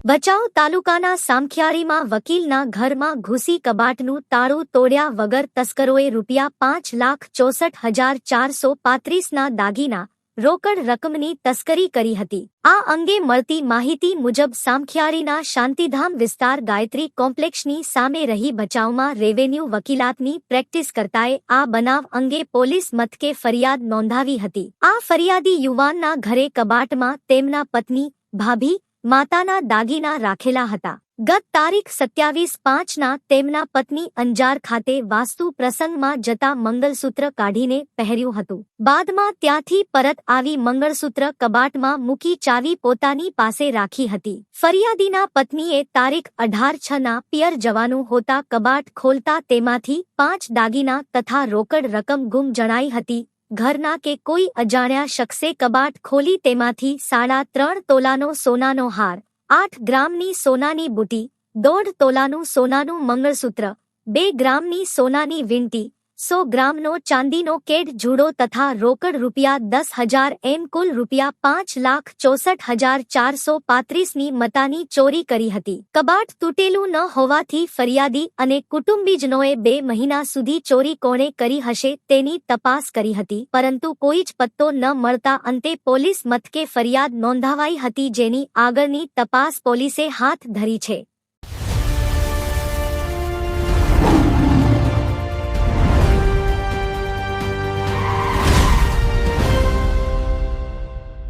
ભચાઉ તાલુકાના સામખિયાળીમાં વકીલના ઘરમાં ઘૂસી કબાટનું તાળું તોડ્યા વગર તસ્કરોએ રૂપિયા 5,64,435ના દાગીના, રોકડ રકમની તસ્કરી કરી હતી. આ અંગે મળતી માહિતી મુજબ સામખિયાળીના શાંતિધામ વિસ્તાર ગાયત્રી કોમ્પ્લેક્ષની સામે રહી ભચાઉમાં રેવન્યુ વકીલાતની પ્રેક્ટિસ કરતાએ આ બનાવ અંગે પોલીસ મથકે ફરિયાદ નોંધાવી હતી. આ ફરિયાદી યુવાનના ઘરે કબાટમાં તેમના પત્ની, ભાભી, માતાના દાગીના રાખેલા હતા. ગત તારીખ 27/5ના તેમના પત્ની અંજાર ખાતે વાસ્તુ પ્રસંગમાં જતા મંગલસૂત્ર કાઢીને પહેર્યું હતું. બાદમાં ત્યાંથી પરત આવી મંગળસૂત્ર કબાટમાં મૂકી ચાવી પોતાની પાસે રાખી હતી. ફરિયાદીના પત્નીએ તારીખ 18/6ના પિયર જવાનું હોતા કબાટ ખોલતા તેમાંથી 5 દાગીના તથા રોકડ રકમ ગુમ જણાઈ હતી. ઘરના કે કોઈ અજાણ્યા શખ્સે કબાટ ખોલી તેમાંથી 3.5 તોલાનો સોનાનો હાર, 8 ગ્રામની સોનાની બુટી, 1.5 તોલાનું સોનાનું મંગળસૂત્ર, 2 ગ્રામની સોનાની વીંટી, 100 ગ્રામનો ચાંદીનો કેડ જુડો તથા રોકડ રૂપિયા 10,000 એમ કુલ રૂપિયા 5,64,435ની મતાની ચોરી કરી હતી. કબાટ તૂટેલું ન હોવાથી ફરિયાદી અને કુટુંબીજનોએ 2 મહિના સુધી ચોરી કોણે કરી હશે તેની તપાસ કરી હતી, પરંતુ કોઈ જ પત્તો ન મળતા અંતે પોલીસ મથકે ફરિયાદ નોંધાવાઈ હતી, જેની આગળની તપાસ પોલીસે હાથ ધરી છે.